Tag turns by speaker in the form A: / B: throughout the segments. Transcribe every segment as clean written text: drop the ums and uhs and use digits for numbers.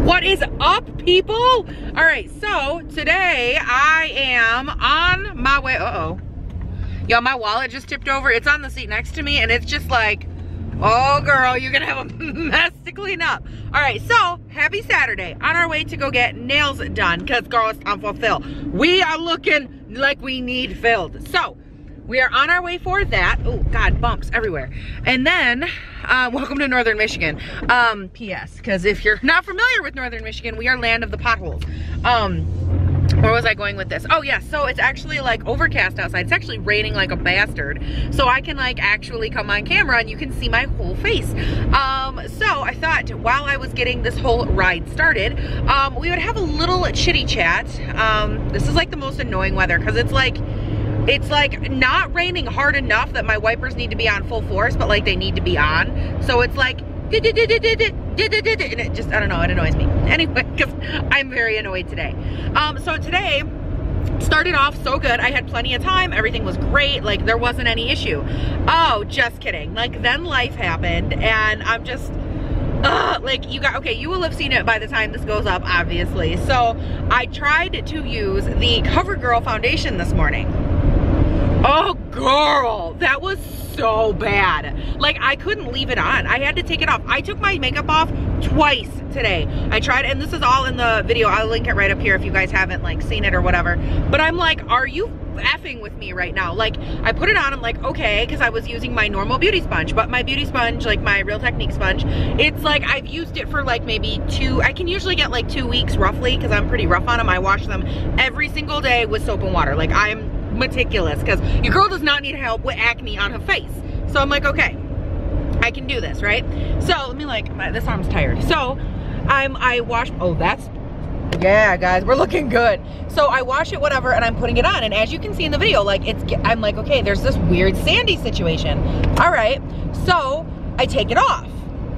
A: What is up, people? All right, so today I am on my way. Uh-oh. Yo, my wallet just tipped over. It's on the seat next to me, and it's just like, oh, girl, you're gonna have a mess to clean up. All right, so happy Saturday. On our way to go get nails done, because, girl, it's time for fill. We are looking like we need filled. So we are on our way for that. Oh, God, bumps everywhere. And then, welcome to Northern Michigan. P.S., because if you're not familiar with Northern Michigan, we are land of the potholes. Where was I going with this? Oh yeah, so it's actually like overcast outside. It's actually raining like a bastard. So I can like actually come on camera and you can see my whole face. So I thought while I was getting this whole ride started, we would have a little chitty chat. This is like the most annoying weather because it's like not raining hard enough that my wipers need to be on full force, but like they need to be on. So it's like, and it just, I don't know, it annoys me. Anyway, because I'm very annoyed today. So today started off so good. I had plenty of time. Everything was great. Like there wasn't any issue. Oh, just kidding. Like then life happened and I'm just, like you got, okay, you will have seen it by the time this goes up, obviously. So I tried to use the CoverGirl foundation this morning. Oh girl, that was so bad. Like I couldn't leave it on. I had to take it off. I took my makeup off twice today. I tried, and this is all in the video. I'll link it right up here if you guys haven't like seen it or whatever. But I'm like, are you effing with me right now? Like I put it on, I'm like, okay, because I was using my normal beauty sponge, but my beauty sponge, like my Real Technique sponge, it's like I've used it for like maybe I can usually get like 2 weeks roughly because I'm pretty rough on them. I wash them every single day with soap and water. Like I'm meticulous because your girl does not need help with acne on her face. So I'm like, okay, I can do this, right? So let me like, this arm's tired. So I wash, oh, that's, yeah, guys, we're looking good. So I wash it, whatever, and I'm putting it on. And as you can see in the video, like I'm like, okay, there's this weird sandy situation. All right, so I take it off.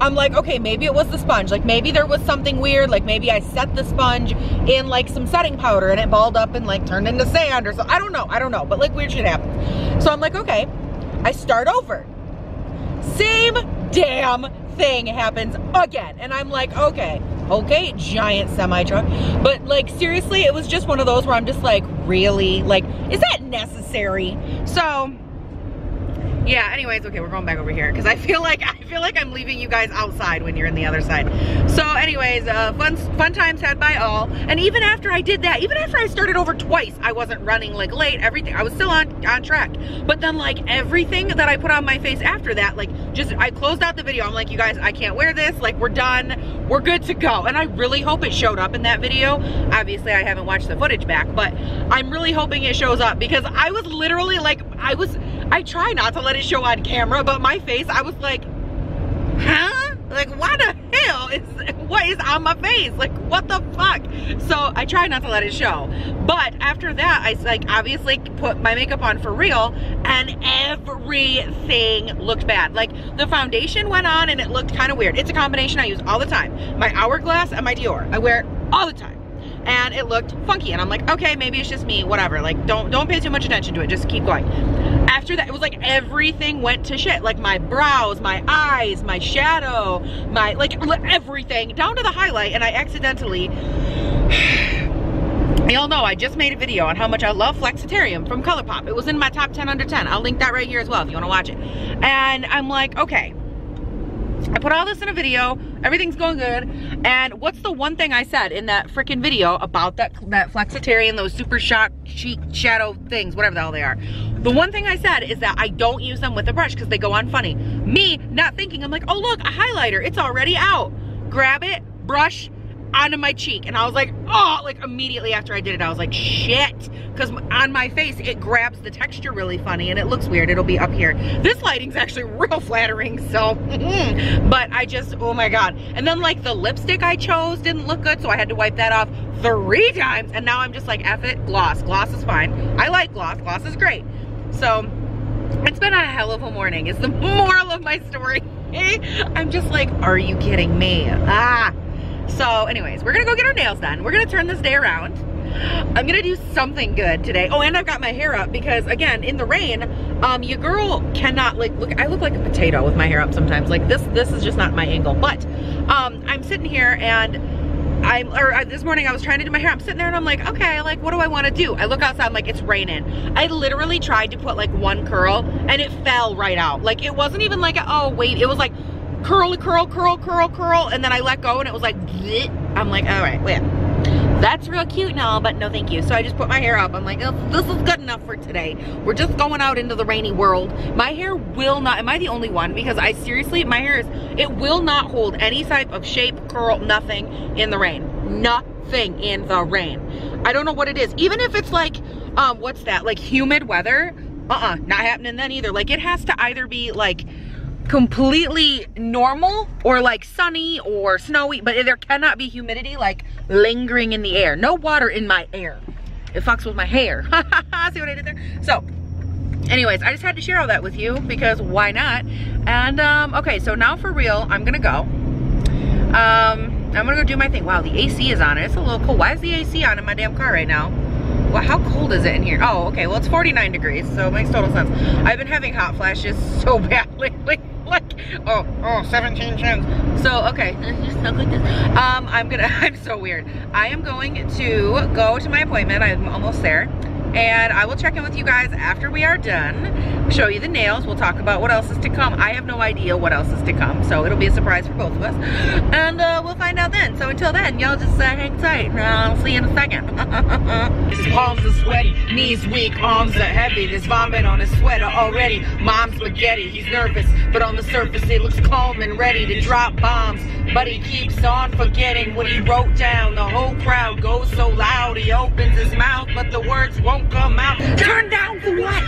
A: I'm like, okay, maybe it was the sponge. Like maybe there was something weird. Like maybe I set the sponge in like some setting powder and it balled up and like turned into sand or something. I don't know, but like weird shit happens. So I'm like, okay, I start over. Same damn thing happens again. And I'm like, okay, giant semi truck. But like seriously, it was just one of those where I'm just like, really? Like, is that necessary? So yeah, anyways, okay, we're going back over here because I feel like I'm leaving you guys outside when you're in the other side. So anyways, fun times had by all. And even after I did that, even after I started over twice, I wasn't running like late, everything, I was still on track. But then like everything that I put on my face after that, like just, I closed out the video. I'm like, you guys, I can't wear this. Like we're done, we're good to go. And I really hope it showed up in that video. Obviously I haven't watched the footage back, but I'm really hoping it shows up because I was literally like, I try not to let it show on camera, but my face, I was like, huh? Like what the hell what is on my face? Like what the fuck? So I try not to let it show. But after that, I like obviously put my makeup on for real and everything looked bad. Like the foundation went on and it looked kind of weird. It's a combination I use all the time. My Hourglass and my Dior. I wear it all the time. And it looked funky and I'm like, okay, maybe it's just me, whatever. Like don't pay too much attention to it, just keep going. After that, it was like everything went to shit. Like my brows, my eyes, my shadow, my like everything down to the highlight. And I accidentally, y'all know I just made a video on how much I love Flexitarium from ColourPop. It was in my top 10 under 10. I'll link that right here as well if you want to watch it. And I'm like, okay, I put all this in a video, everything's going good, and what's the one thing I said in that freaking video about that Flexitarian, those super cheek shadow things, whatever the hell they are. The one thing I said is that I don't use them with a brush because they go on funny. Me not thinking, I'm like, oh look, a highlighter, it's already out. Grab it, brush onto my cheek, and I was like, oh, like immediately after I did it, I was like, shit, because on my face, it grabs the texture really funny, and it looks weird. It'll be up here. This lighting's actually real flattering, so, but I just, oh my God. And then like the lipstick I chose didn't look good, so I had to wipe that off 3 times, and now I'm just like, F it, gloss. Gloss is fine. I like gloss. Gloss is great. So, it's been a hell of a morning, is the moral of my story. I'm just like, are you kidding me? So anyways, we're gonna go get our nails done. We're gonna turn this day around. I'm gonna do something good today. Oh, and I've got my hair up because again, in the rain, your girl cannot like, look, I look like a potato with my hair up sometimes. Like this is just not my angle. But I'm sitting here and this morning I was trying to do my hair. I'm sitting there and I'm like, okay, like what do I want to do? I look outside, I'm like, it's raining. I literally tried to put like one curl and it fell right out. Like it wasn't even like, oh wait, it was like curl, curl, curl, curl, curl, and then I let go and it was like, bleh. I'm like, all right, wait. That's real cute and all, but no thank you. So I just put my hair up. I'm like, oh, this is good enough for today. We're just going out into the rainy world. My hair will not, am I the only one? Because I seriously, my hair is, it will not hold any type of shape, curl, nothing in the rain. Nothing in the rain. I don't know what it is. Even if it's like, what's that? Like humid weather? Not happening then either. Like it has to either be like completely normal or like sunny or snowy, but there cannot be humidity like lingering in the air. No water in my air. It fucks with my hair. See what I did there? So anyways, I just had to share all that with you because why not? And okay, so now for real, I'm gonna go. I'm gonna go do my thing. Wow, the AC is on. It's a little cold. Why is the AC on in my damn car right now? Well, how cold is it in here? Oh, okay, well it's 49 degrees, so it makes total sense. I've been having hot flashes so bad lately. Like, oh, 17 chins. So, okay, just look like this. I'm so weird. I am going to go to my appointment. I'm almost there. And I will check in with you guys after we are done. Show you the nails. We'll talk about what else is to come. I have no idea what else is to come. So it'll be a surprise for both of us. And we'll find out then. So until then, y'all just hang tight. I'll see you in a second. His palms are sweaty, knees weak, arms are heavy. There's vomit on his sweater already. Mom's spaghetti. He's nervous, but on the surface it looks calm and ready to drop bombs. But he keeps on forgetting what he wrote down. The whole crowd goes so loud. He opens his mouth, but the words won't come out. Turn down for what?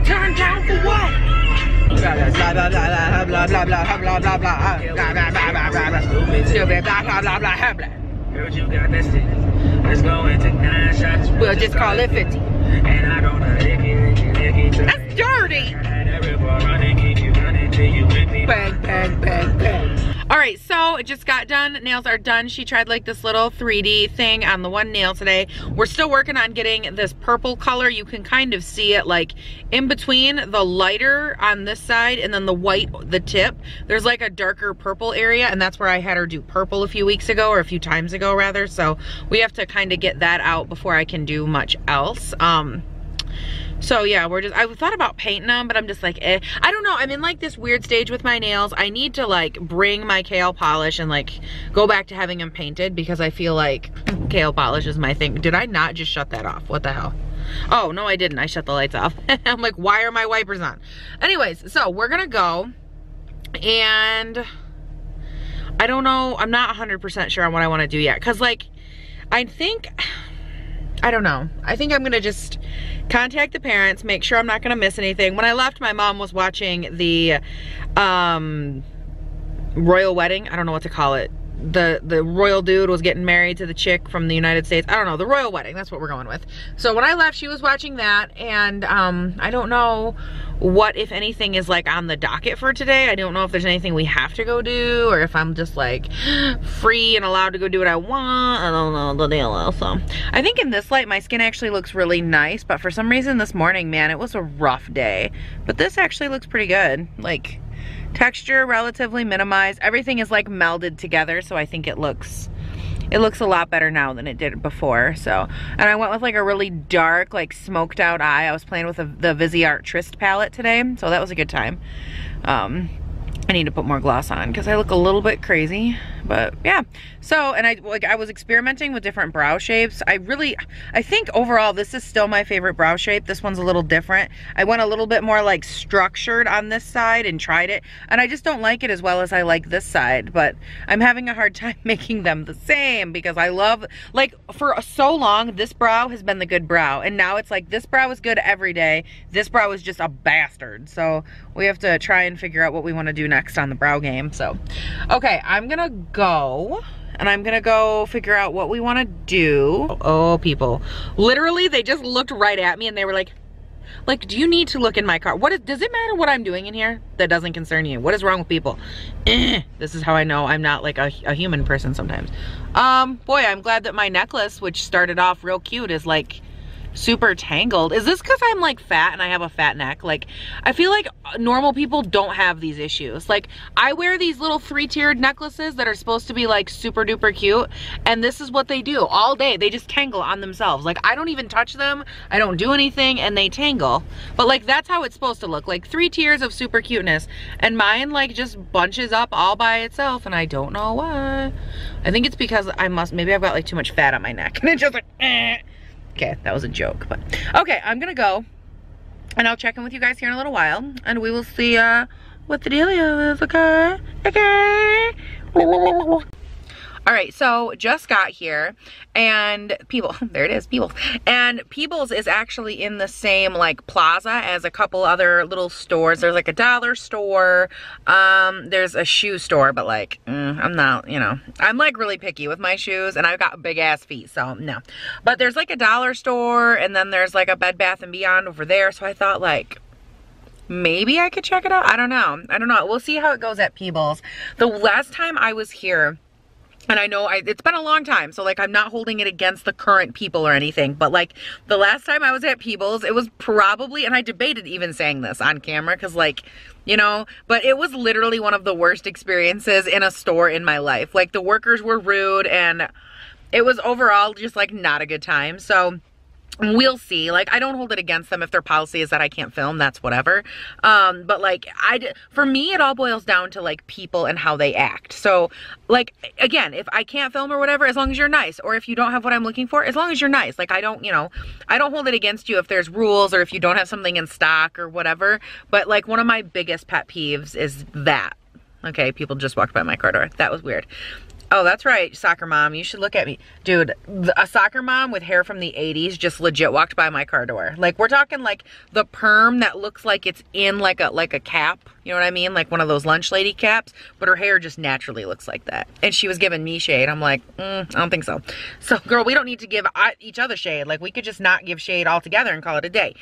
A: Turn down for what? Blah blah blah blah blah blah blah blah blah blah blah blah blah blah blah. Heard you got that stick. Let's go and take 9 shots. We'll just call it 50. And I don't know. That's dirty. Bang, bang, bang, bang. All right, so it just got done. Nails are done. She tried like this little 3D thing on the one nail today. We're still working on getting this purple color. You can kind of see it like in between the lighter on this side and then the white, the tip. There's like a darker purple area, and that's where I had her do purple a few weeks ago, or a few times ago rather. So we have to kind of get that out before I can do much else. So yeah, I thought about painting them, but I'm just like, eh. I don't know, I'm in like this weird stage with my nails. I need to like bring my kale polish and like go back to having them painted because I feel like kale polish is my thing. Did I not just shut that off? What the hell? Oh, no I didn't, I shut the lights off. I'm like, why are my wipers on? Anyways, so we're gonna go, and I don't know, I'm not 100% sure on what I wanna do yet. Cause like, I don't know. I think I'm gonna just contact the parents, make sure I'm not gonna miss anything. When I left, my mom was watching the royal wedding. I don't know what to call it. The royal dude was getting married to the chick from the United States. I don't know, the royal wedding, that's what we're going with. So when I left, she was watching that, and I don't know what, if anything, is like on the docket for today. I don't know if there's anything we have to go do, or if I'm just like free and allowed to go do what I want. I don't know the deal. So I think in this light, my skin actually looks really nice, but for some reason this morning, man, it was a rough day. But this actually looks pretty good. Like, texture relatively minimized. Everything is like melded together, so I think it looks a lot better now than it did before. So, and I went with like a really dark, like smoked out eye. I was playing with the Viseart Trist palette today, so that was a good time. I need to put more gloss on because I look a little bit crazy, but yeah. So, and I was experimenting with different brow shapes. I think overall this is still my favorite brow shape. This one's a little different. I went a little bit more like structured on this side and tried it, and I just don't like it as well as I like this side, but I'm having a hard time making them the same because I love, like, for so long this brow has been the good brow, and now it's like this brow is good every day, this brow is just a bastard. So we have to try and figure out what we want to do next on the brow game. So okay, I'm gonna go and I'm gonna go figure out what we want to do. Oh, people, literally they just looked right at me and they were like, do you need to look in my car? Does it matter what I'm doing in here? That doesn't concern you. What is wrong with people? This is how I know I'm not like a human person sometimes. Boy, I'm glad that my necklace, which started off real cute, is like super tangled. Is this because I'm like fat and I have a fat neck? Like, I feel like normal people don't have these issues. Like, I wear these little 3-tiered necklaces that are supposed to be like super duper cute, and this is what they do all day. They just tangle on themselves. Like, I don't even touch them, I don't do anything, and they tangle. But like, that's how it's supposed to look, like 3 tiers of super cuteness, and mine like just bunches up all by itself, and I don't know why. I think it's because maybe I've got like too much fat on my neck, and it's just like, eh. Okay, that was a joke, but okay, I'm gonna go and I'll check in with you guys here in a little while, and we will see what the dealio is, okay? Okay. All right, so just got here, and Peebles, there it is, Peebles. And Peebles is actually in the same like plaza as a couple other little stores. There's like a dollar store, there's a shoe store, but like, I'm not, you know, I'm like really picky with my shoes, and I've got big ass feet, so no. But there's like a dollar store, and then there's like a Bed Bath & Beyond over there, so I thought like, maybe I could check it out. I don't know. We'll see how it goes at Peebles. The last time I was here, and I know it's been a long time, so like I'm not holding it against the current people or anything, but like the last time I was at Peebles, it was probably, and I debated even saying this on camera because like, you know, but it was literally one of the worst experiences in a store in my life. Like, the workers were rude, and it was overall just like not a good time. So we'll see. Like, I don't hold it against them if their policy is that I can't film, that's whatever. But like, for me, it all boils down to like people and how they act. So like, again, if I can't film or whatever, as long as you're nice, or if you don't have what I'm looking for, as long as you're nice. Like, I don't, you know, I don't hold it against you if there's rules or if you don't have something in stock or whatever. But like, one of my biggest pet peeves is that. Okay, people just walked by my car door. That was weird. Oh, that's right, soccer mom. You should look at me. Dude, a soccer mom with hair from the 80s just legit walked by my car door. Like, we're talking like the perm that looks like it's in like a cap. You know what I mean? Like one of those lunch lady caps, but her hair just naturally looks like that. And she was giving me shade. I'm like, I don't think so. So, girl, we don't need to give each other shade. Like, we could just not give shade altogether and call it a day.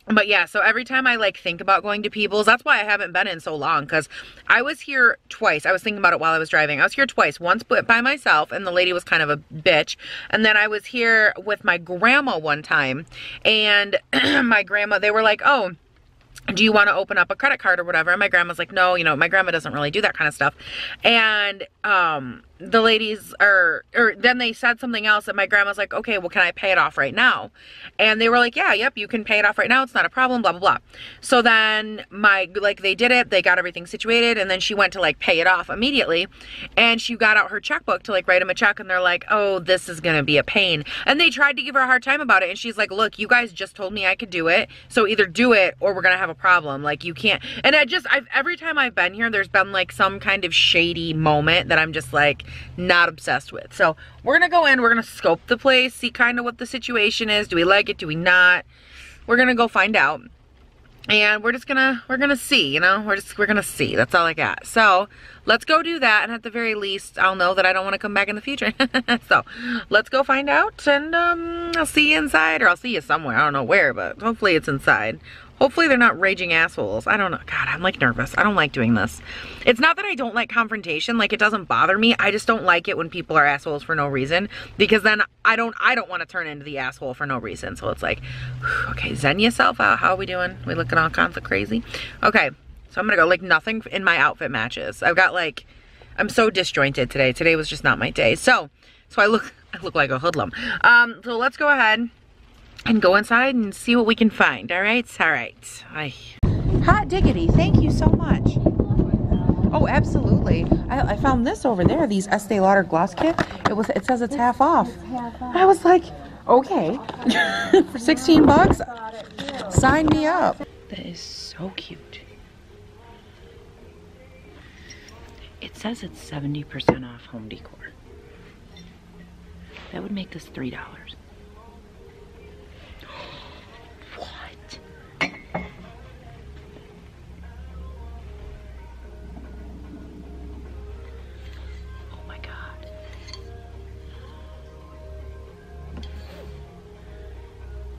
A: But yeah, so every time I like think about going to Peebles, that's why I haven't been in so long, because I was here twice. I was thinking about it while I was driving. I was here twice, once by myself, and the lady was kind of a bitch. And then I was here with my grandma one time, and my grandma, they were like, oh, do you want to open up a credit card or whatever? And my grandma's like, no, you know, my grandma doesn't really do that kind of stuff. And the ladies then they said something else, and my grandma's like, okay, well, can I pay it off right now? And they were like, yeah, yep, you can pay it off right now. It's not a problem, blah, blah, blah. So then they did it, they got everything situated, and then she went to like pay it off immediately. And she got out her checkbook to like write him a check, and they're like, oh, this is going to be a pain. And they tried to give her a hard time about it. And she's like, look, you guys just told me I could do it. So either do it or we're going to have a problem. Like, you can't. And every time I've been here, there's been like some kind of shady moment that I'm just like not obsessed with. So we're gonna go in, we're gonna scope the place, see kind of what the situation is. Do we like it? Do we not? We're gonna go find out, and we're gonna see, you know, we're gonna see. That's all I got. So let's go do that, and at the very least, I'll know that I don't want to come back in the future. So let's go find out, and I'll see you inside, or I'll see you somewhere. I don't know where, but hopefully it's inside. Hopefully they're not raging assholes. I don't know. God, I'm like nervous. I don't like doing this. It's not that I don't like confrontation. Like, it doesn't bother me. I just don't like it when people are assholes for no reason, because then I don't want to turn into the asshole for no reason. So it's like, okay, zen yourself out. How are we doing? We looking all kinds of crazy? Okay, so I'm gonna go. Like, nothing in my outfit matches. I've got like, I'm so disjointed today. Today was just not my day. So I look like a hoodlum. So let's go ahead and go inside and see what we can find. All right. Hot diggity, thank you so much. Oh, absolutely. I found this over there, these Estee Lauder gloss kit. It says it's half off. I was like, okay. For 16 bucks, sign me up. That is so cute. It says it's 70% off home decor. That would make this $3.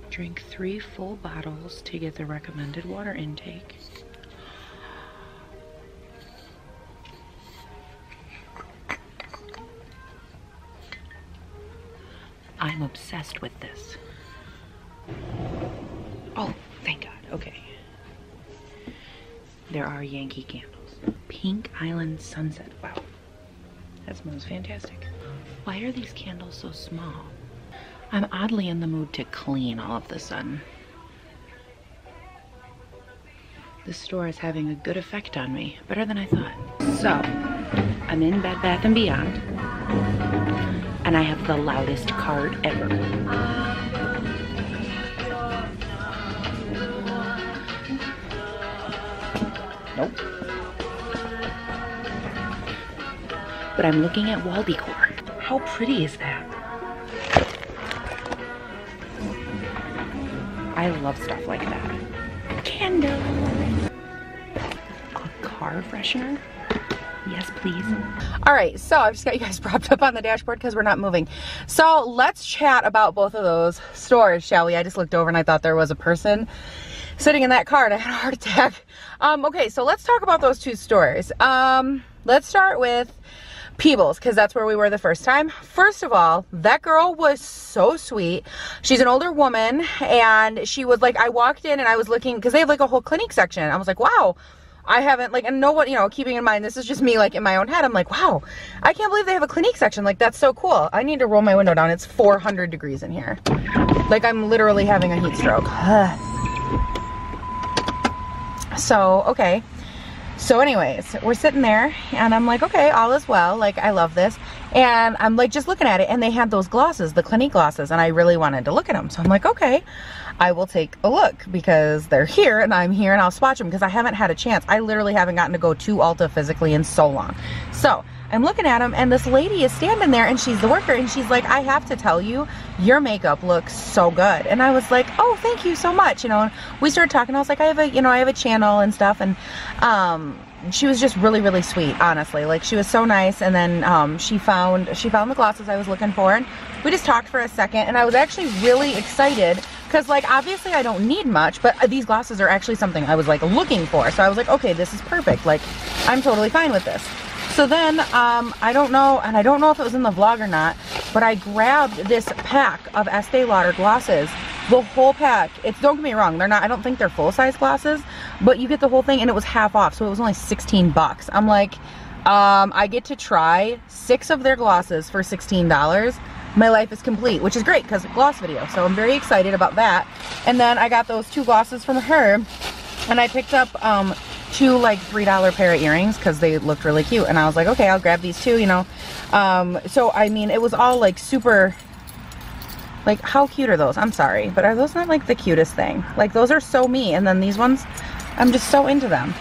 A: Drink 3 full bottles to get the recommended water intake. I'm obsessed with this. are Yankee candles. Pink Island Sunset. Wow. That smells fantastic. Why are these candles so small? I'm oddly in the mood to clean all of a sudden. This store is having a good effect on me. Better than I thought. So, I'm in Bed Bath & Beyond. And I have the loudest cart ever. Nope. But I'm looking at wall decor. How pretty is that? I love stuff like that. Candle. A car freshener? Yes, please. All right, so I've just got you guys propped up on the dashboard because we're not moving. So let's chat about both of those stores, shall we? I just looked over and I thought there was a person sitting in that car and I had a heart attack. Okay, so let's talk about those two stores. Let's start with Peebles, because that's where we were the first time. First of all, that girl was so sweet. She's an older woman, and she was like, I walked in and I was looking, because they have like a whole Clinique section. I was like, wow, I haven't, like, and no one, you know, keeping in mind, this is just me, like, in my own head. I'm like, wow, I can't believe they have a Clinique section. Like, that's so cool. I need to roll my window down. It's 400 degrees in here. Like, I'm literally having a heat stroke. So, okay. So anyways, we're sitting there and I'm like, okay, all is well. Like, I love this. And I'm like, just looking at it, and they had those glosses, the Clinique glosses, and I really wanted to look at them. So I'm like, okay, I will take a look because they're here and I'm here and I'll swatch them because I haven't had a chance. I literally haven't gotten to go to Ulta physically in so long. So I'm looking at them, and this lady is standing there, and she's the worker, and she's like, I have to tell you, your makeup looks so good. And I was like, oh, thank you so much. You know, and we started talking. I was like, I have a channel and stuff. And she was just really, really sweet, honestly. Like, she was so nice. And then she found the glosses I was looking for, and we just talked for a second. And I was actually really excited because, like, obviously I don't need much, but these glosses are actually something I was like looking for. So I was like, okay, this is perfect. Like, I'm totally fine with this. So then, I don't know, and I don't know if it was in the vlog or not, but I grabbed this pack of Estee Lauder glosses, the whole pack. Don't get me wrong, they're not, I don't think they're full-size glosses, but you get the whole thing, and it was half off, so it was only 16 bucks. I'm like, I get to try 6 of their glosses for $16. My life is complete, which is great because gloss video, so I'm very excited about that. And then I got those 2 glosses from her, and I picked up, 2 like $3 pair of earrings because they looked really cute, and I was like, okay, I'll grab these too, you know. So I mean, it was all like super, like, how cute are those? I'm sorry, but are those not like the cutest thing? Like, those are so me, and then these ones, I'm just so into them.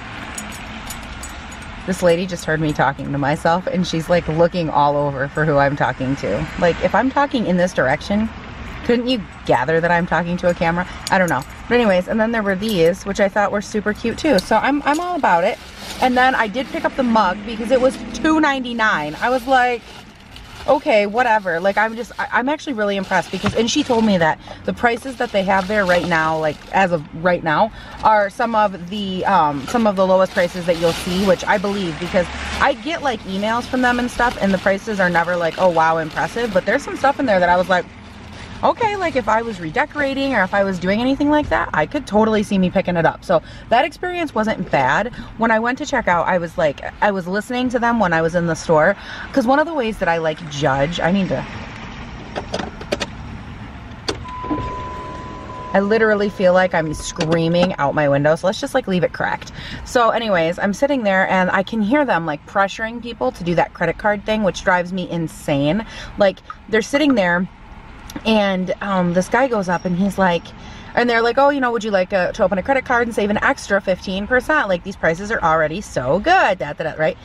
A: This lady just heard me talking to myself, and she's like looking all over for who I'm talking to. Like, if I'm talking in this direction, couldn't you gather that I'm talking to a camera? I don't know. But anyways, and then there were these, which I thought were super cute too. So I'm all about it. And then I did pick up the mug because it was $2.99. I was like, okay, whatever. Like, I'm actually really impressed because, and she told me that the prices that they have there right now, like as of right now, are some of the lowest prices that you'll see, which I believe because I get like emails from them and stuff, and the prices are never like, oh wow, impressive. But there's some stuff in there that I was like, okay, like if I was redecorating or if I was doing anything like that, I could totally see me picking it up. So that experience wasn't bad. When I went to check out, I was like, I was listening to them when I was in the store, because one of the ways that I like judge, I literally feel like I'm screaming out my window, so let's just like leave it cracked. So anyways, I'm sitting there and I can hear them like pressuring people to do that credit card thing, which drives me insane. Like, they're sitting there, and this guy goes up and he's like, and they're like, oh, you know, would you like to open a credit card and save an extra 15%? Like, these prices are already so good, right?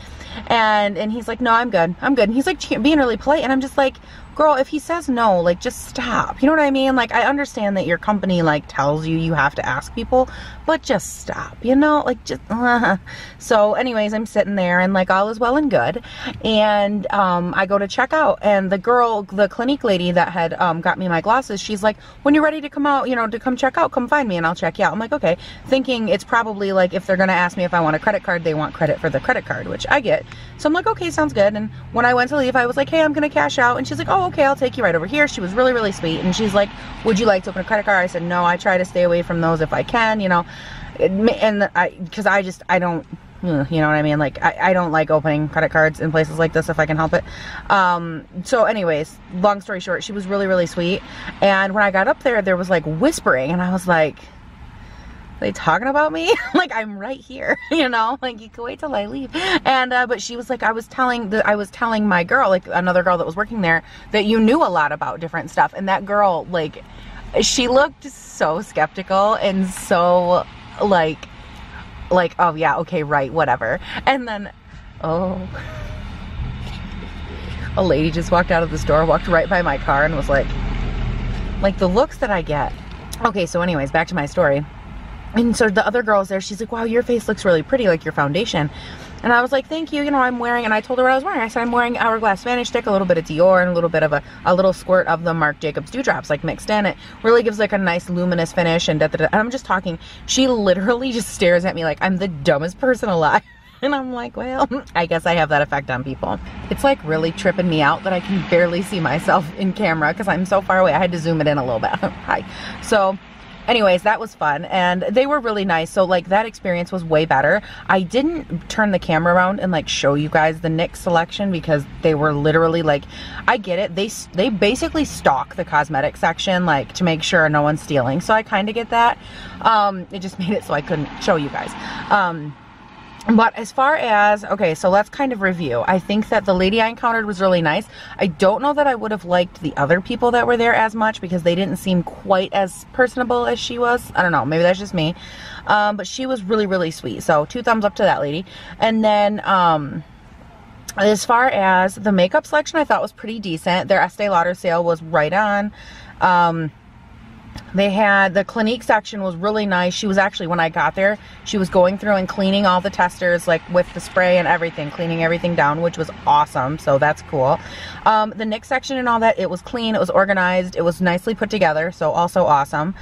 A: And he's like, no, I'm good. And he's like being really polite, and I'm just like, girl, if he says no, like, just stop. You know what I mean? Like, I understand that your company like tells you you have to ask people, but just stop, you know, like, just So anyways, I'm sitting there and like all is well and good, and I go to check out, and the girl, the Clinique lady that had got me my glosses, she's like, when you're ready to come out, you know, to come check out, come find me and I'll check you out. I'm like, okay, thinking it's probably like if they're gonna ask me if I want a credit card, they want credit for the credit card, which I get. So I'm like, okay, sounds good. And when I went to leave, I was like, hey, I'm gonna cash out, and she's like, oh, okay, I'll take you right over here. She was really, really sweet, and she's like, would you like to open a credit card? I said, no, I try to stay away from those if I can, you know. And because I don't, you know what I mean? Like, I don't like opening credit cards in places like this if I can help it. So anyways, long story short, she was really, really sweet. And when I got up there was like whispering, and I was like, are they talking about me? Like, I'm right here, you know, like, you can wait till I leave. And but she was like, I was telling my girl, like another girl that was working there, that you knew a lot about different stuff. And that girl, like, she looked so skeptical and so like, oh yeah, okay, right, whatever. And then, oh, a lady just walked out of the store, walked right by my car, and was like the looks that I get. Okay, so anyways, back to my story. And so the other girl's there, she's like, wow, your face looks really pretty, like your foundation. And I was like, thank you, you know, I'm wearing, and I told her what I was wearing. I said, I'm wearing Hourglass Vanish Stick, a little bit of Dior, and a little bit of a little squirt of the Marc Jacobs Dewdrops, like mixed in. It really gives like a nice luminous finish, and and I'm just talking. She literally just stares at me like I'm the dumbest person alive. And I'm like, well, I guess I have that effect on people. It's like really tripping me out that I can barely see myself in camera because I'm so far away. I had to zoom it in a little bit. Hi. So anyways, that was fun, and they were really nice. So like that experience was way better. I didn't turn the camera around and like show you guys the NYX selection because they were literally like, I get it, they basically stalk the cosmetic section like to make sure no one's stealing. So I kind of get that. It just made it so I couldn't show you guys. But as far as, okay, so let's kind of review. I think that the lady I encountered was really nice. I don't know that I would have liked the other people that were there as much because they didn't seem quite as personable as she was. I don't know, maybe that's just me. But she was really, really sweet. So 2 thumbs up to that lady. And then, as far as the makeup selection, I thought was pretty decent. Their Estee Lauder sale was right on. They had, the Clinique section was really nice. She was actually, when I got there, she was going through and cleaning all the testers, like with the spray and everything, cleaning everything down, which was awesome. So that's cool. The NYX section and all that, it was clean, it was organized, it was nicely put together, so also awesome.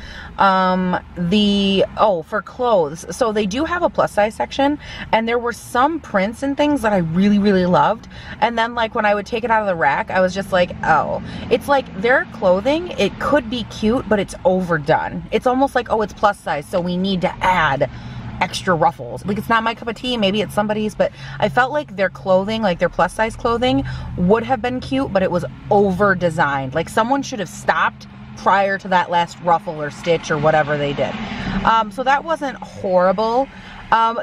A: For clothes, so they do have a plus size section, and there were some prints and things that I really, really loved. And then like when I would take it out of the rack, I was just like, oh, it's like their clothing, it could be cute, but it's overdone. It's almost like, oh, it's plus size, so we need to add extra ruffles. Like, it's not my cup of tea, maybe it's somebody's, but I felt like their clothing, like their plus size clothing, would have been cute, but it was over designed. Like someone should have stopped prior to that last ruffle or stitch or whatever they did. So that wasn't horrible.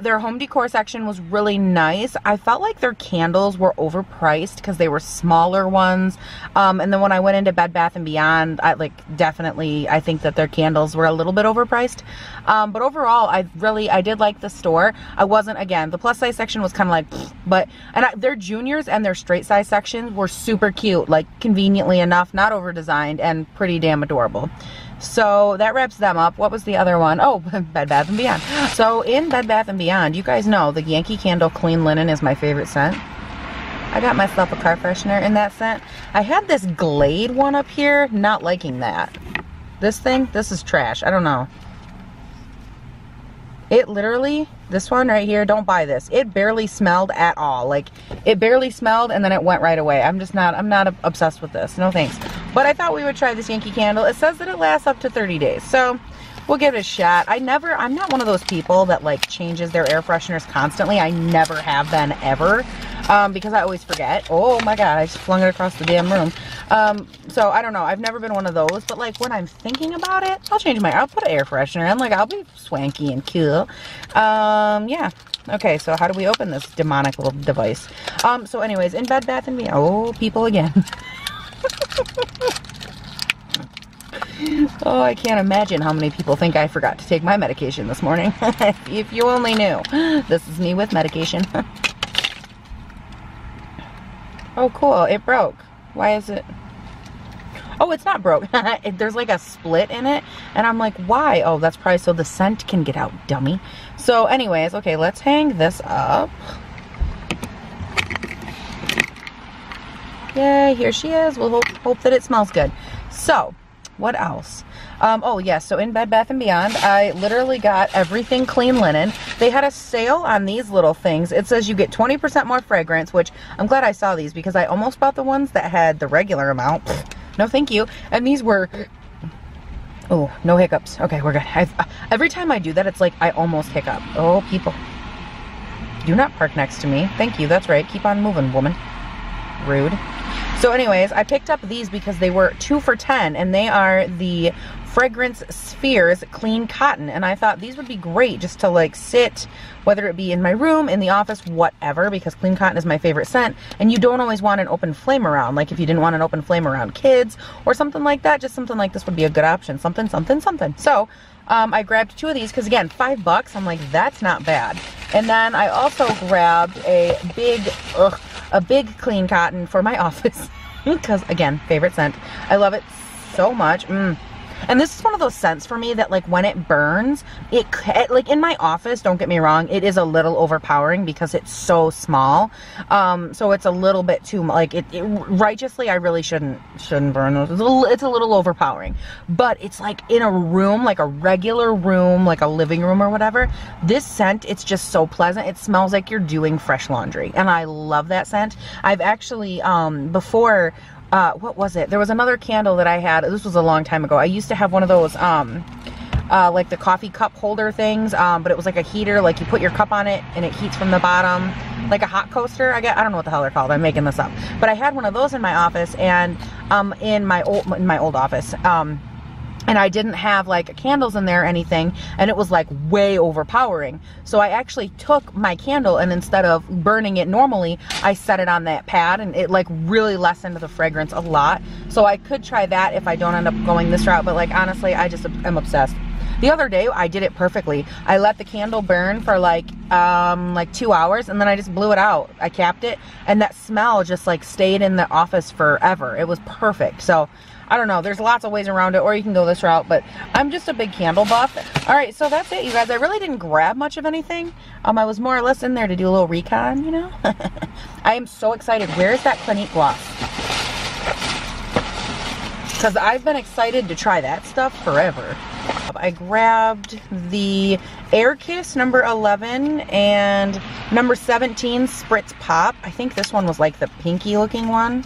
A: Their home decor section was really nice. I felt like their candles were overpriced because they were smaller ones. And then when I went into Bed Bath & Beyond, I think that their candles were a little bit overpriced. But overall, I did like the store. I wasn't, again, the plus size section was kind of like, their juniors and their straight size sections were super cute, like conveniently enough, not over designed, and pretty damn adorable. So that wraps them up. What was the other one? Oh, Bed Bath & Beyond. So in Bed Bath & Beyond, you guys know the Yankee Candle Clean Linen is my favorite scent. I got myself a car freshener in that scent. I had this Glade one up here, not liking that. This thing, this is trash. I don't know. It literally, this one right here, don't buy this. It barely smelled at all. Like, it barely smelled and then it went right away. I'm not obsessed with this. No thanks. But I thought we would try this Yankee Candle. It says that it lasts up to 30 days. So we'll give it a shot. I'm not one of those people that like changes their air fresheners constantly. I never have been ever. Because I always forget. Oh my God, I just flung it across the damn room. So I don't know. I've never been one of those, but like when I'm thinking about it, I'll put an air freshener in. Like, I'll be swanky and cool. Yeah. Okay, so how do we open this demonic little device? So anyways, in Bed Bath & Beyond, oh, people again. Oh, I can't imagine how many people think I forgot to take my medication this morning. If you only knew. This is me with medication. Oh, cool. It broke. Why is it? Oh, it's not broke. There's like a split in it. And I'm like, why? Oh, that's probably so the scent can get out, dummy. So anyways, okay, let's hang this up. Yay, here she is. We'll hope that it smells good. So, what else? Oh yes, so in Bed Bath & Beyond, I literally got everything clean linen. They had a sale on these little things. It says you get 20% more fragrance, which I'm glad I saw these because I almost bought the ones that had the regular amount. No thank you. And these were Oh, no hiccups. Okay, we're good. Every time I do that, it's like I almost hiccup. Oh, people. Do not park next to me. Thank you. That's right. Keep on moving, woman. Rude. So anyways, I picked up these because they were 2 for $10, and they are the Fragrance Spheres Clean Cotton, and I thought these would be great just to like sit, whether it be in my room, in the office, whatever, because clean cotton is my favorite scent, and you don't always want an open flame around. Like if you didn't want an open flame around kids or something like that, just something like this would be a good option. Something, something, something. So I grabbed 2 of these because again, $5. I'm like, that's not bad. And then I also grabbed a big clean cotton for my office because again, favorite scent. I love it so much. And this is one of those scents for me that like when it burns, it like in my office, don't get me wrong, it is a little overpowering because it's so small. So it's a little bit too like righteously, I really shouldn't burn those. It's a little overpowering. But it's like in a room, like a regular room, like a living room or whatever. This scent, it's just so pleasant. It smells like you're doing fresh laundry, and I love that scent. I've actually before. What was it? There was another candle that I had. This was a long time ago. I used to have one of those, like the coffee cup holder things, but it was like a heater, like you put your cup on it and it heats from the bottom, like a hot coaster. I don't know what the hell they're called. I'm making this up. But I had one of those in my office, and in my old office, and I didn't have like candles in there or anything, and it was like way overpowering. So I actually took my candle, and instead of burning it normally, I set it on that pad, and it like really lessened the fragrance a lot. So I could try that if I don't end up going this route, but like honestly, I just am obsessed. The other day I did it perfectly. I let the candle burn for like 2 hours, and then I just blew it out. I capped it, and that smell just like stayed in the office forever. It was perfect. So I don't know, there's lots of ways around it, or you can go this route, but I'm just a big candle buff. All right, so that's it, you guys. I really didn't grab much of anything. I was more or less in there to do a little recon, you know. I am so excited. Where's that Clinique gloss? Because I've been excited to try that stuff forever. I grabbed the Air Kiss number 11 and number 17 Spritz Pop. I think this one was like the pinky looking one.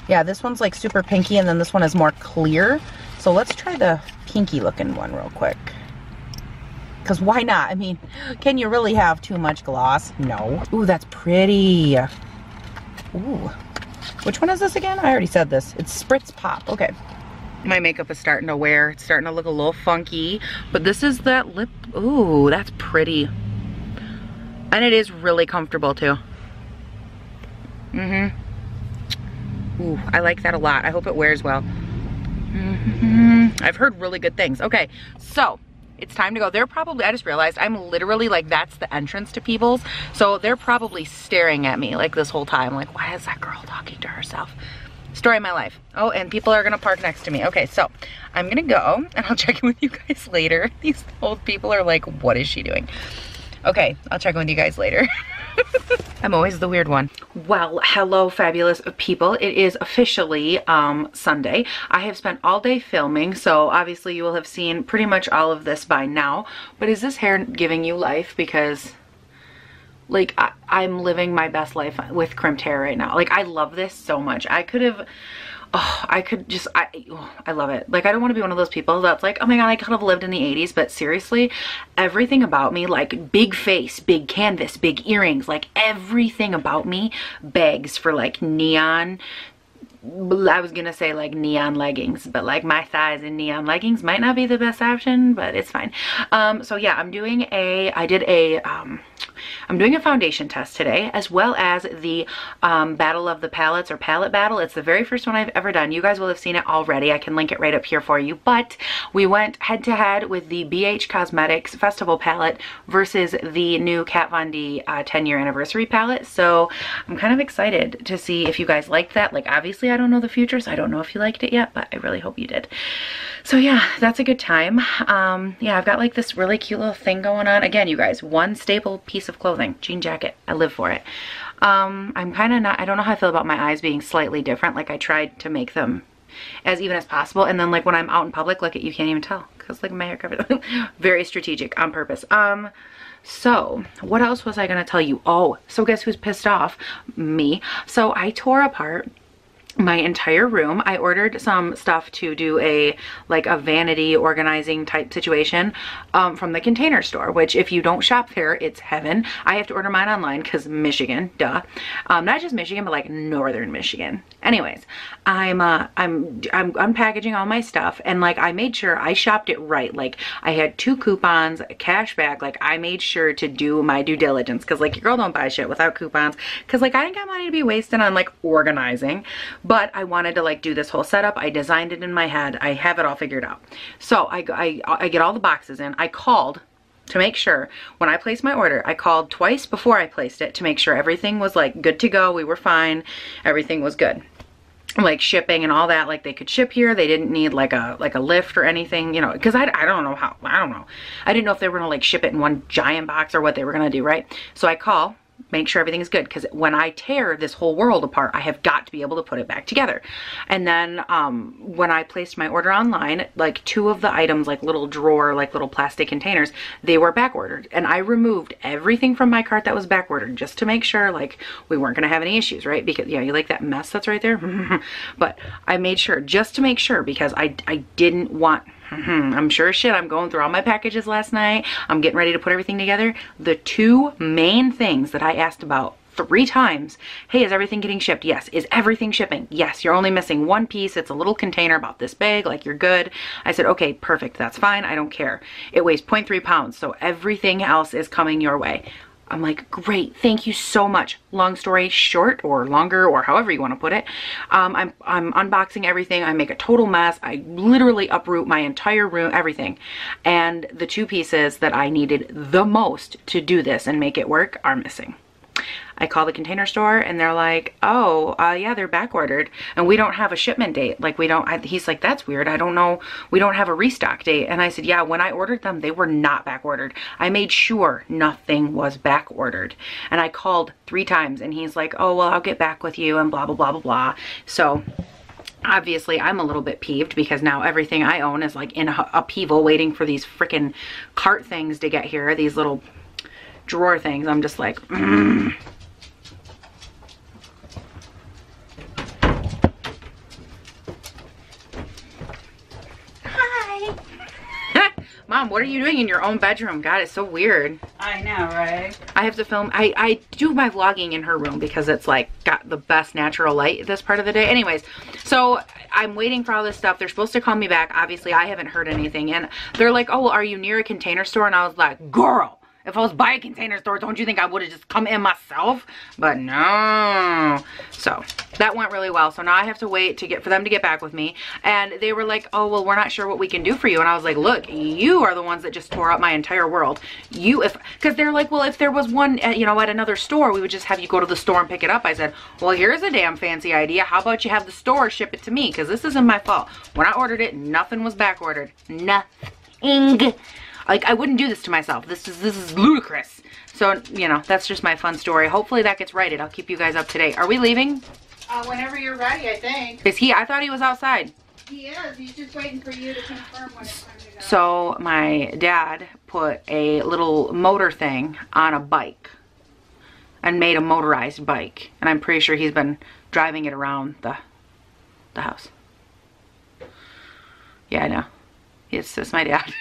A: Yeah, this one's like super pinky, and then this one is more clear. So let's try the pinky looking one real quick. Because why not? I mean, can you really have too much gloss? No. Ooh, that's pretty. Ooh. Which one is this again? I already said this. It's Spritz Pop. Okay. My makeup is starting to wear. It's starting to look a little funky. But this is that lip. Ooh, that's pretty. And it is really comfortable too. Ooh, I like that a lot. I hope it wears well. I've heard really good things. Okay, so it's time to go. They're probably, I just realized I'm literally like, that's the entrance to Peebles. So they're probably staring at me like this whole time. Like, why is that girl talking to herself? Story of my life. Oh, and people are gonna park next to me. Okay, so I'm gonna go and I'll check in with you guys later. These old people are like, what is she doing? Okay, I'll check in with you guys later. I'm always the weird one. Well, hello fabulous people. It is officially Sunday. I have spent all day filming, so obviously you will have seen pretty much all of this by now. But is this hair giving you life? Because like I'm living my best life with crimped hair right now. Like I love this so much. I could have, I love it. Like I don't want to be one of those people that's like, oh my god, I could have lived in the 80s, but seriously, everything about me, like big face, big canvas, big earrings, like everything about me begs for like neon. I was gonna say like neon leggings, but like my thighs in neon leggings might not be the best option, but it's fine. So yeah, I'm doing a foundation test today, as well as the Battle of the Palettes or Palette Battle. It's the very first one I've ever done. You guys will have seen it already. I can link it right up here for you. But we went head to head with the BH Cosmetics Festival palette versus the new Kat Von D 10-year anniversary palette. So I'm kind of excited to see if you guys liked that. Like obviously I don't know the future, so I don't know if you liked it yet, but I really hope you did. So yeah, that's a good time. Yeah, I've got like this really cute little thing going on. Again, you guys, one staple piece of clothing, jean jacket. I live for it. I'm kind of not, I don't know how I feel about my eyes being slightly different. Like I tried to make them as even as possible, and then like when I'm out in public, look at, you can't even tell because like my hair covered. Very strategic on purpose. So what else was I gonna tell you? Oh, so guess who's pissed off? Me. So I tore apart my entire room. I ordered some stuff to do a vanity organizing type situation from the Container Store, which if you don't shop there, it's heaven. I have to order mine online because Michigan, duh. Not just Michigan, but like northern Michigan. Anyways, I'm unpackaging all my stuff, and like I made sure I shopped it right. Like I had 2 coupons, a cash back. Like I made sure to do my due diligence, because like your girl don't buy shit without coupons, because like I ain't got money to be wasting on like organizing. But I wanted to like do this whole setup. I designed it in my head. I have it all figured out. So I get all the boxes in. I called to make sure when I placed my order. I called twice before I placed it to make sure everything was like good to go. We were fine. Everything was good. Like shipping and all that, like they could ship here. They didn't need like a lift or anything, you know, because I don't know how, I don't know. I didn't know if they were gonna like ship it in one giant box or what they were gonna do, right? So I call, make sure everything is good, because when I tear this whole world apart, I have got to be able to put it back together. And then when I placed my order online, like 2 of the items, like little drawer, like little plastic containers, they were back ordered, and I removed everything from my cart that was back ordered just to make sure like we weren't gonna have any issues, right? Because yeah, you like that mess that's right there? But I made sure, just to make sure, because I didn't want, I'm sure as shit, I'm going through all my packages last night. I'm getting ready to put everything together. The 2 main things that I asked about 3 times. Hey, is everything getting shipped? Yes. Is everything shipping? Yes. You're only missing 1 piece. It's a little container about this big, like you're good. I said, okay, perfect. That's fine. I don't care. It weighs 0.3 pounds. So everything else is coming your way. I'm like, great, thank you so much. Long story short, or longer, or however you want to put it, I'm unboxing everything. I make a total mess. I literally uproot my entire room, everything. And the 2 pieces that I needed the most to do this and make it work are missing. I call the Container Store and they're like, oh, yeah, they're back ordered and we don't have a shipment date. Like we don't, he's like, that's weird. I don't know. We don't have a restock date. And I said, yeah, when I ordered them, they were not back ordered. I made sure nothing was back ordered. And I called 3 times and he's like, oh, well, I'll get back with you and blah, blah, blah, blah, blah. So obviously I'm a little bit peeved because now everything I own is like in upheaval waiting for these freaking cart things to get here. These little drawer things. I'm just like, Hi. Mom, what are you doing in your own bedroom? God, it's so weird.
B: I know, right?
A: I have to film. I do my vlogging in her room because it's like got the best natural light this part of the day. Anyways, so I'm waiting for all this stuff. They're supposed to call me back. Obviously, I haven't heard anything. And they're like, oh, well, are you near a Container Store? And I was like, girl, if I was by a Container Store, don't you think I would have just come in myself? But no. So that went really well. So now I have to wait for them to get back with me. And they were like, oh, well, we're not sure what we can do for you. And I was like, look, you are the ones that just tore up my entire world. Because they're like, well, if there was one, you know, at another store, we would just have you go to the store and pick it up. I said, well, here's a damn fancy idea. How about you have the store ship it to me? Because this isn't my fault. When I ordered it, nothing was back ordered. Nothing. Like, I wouldn't do this to myself. This is ludicrous. So, you know, that's just my fun story. Hopefully that gets righted. I'll keep you guys up to date. Are we leaving?
B: Whenever you're ready, I think.
A: Is he? I thought he was outside.
B: He is. He's just waiting for you to confirm when it's time to go.
A: So, my dad put a little motor thing on a bike and made a motorized bike. And I'm pretty sure he's been driving it around the house. Yeah, I know. It's my dad.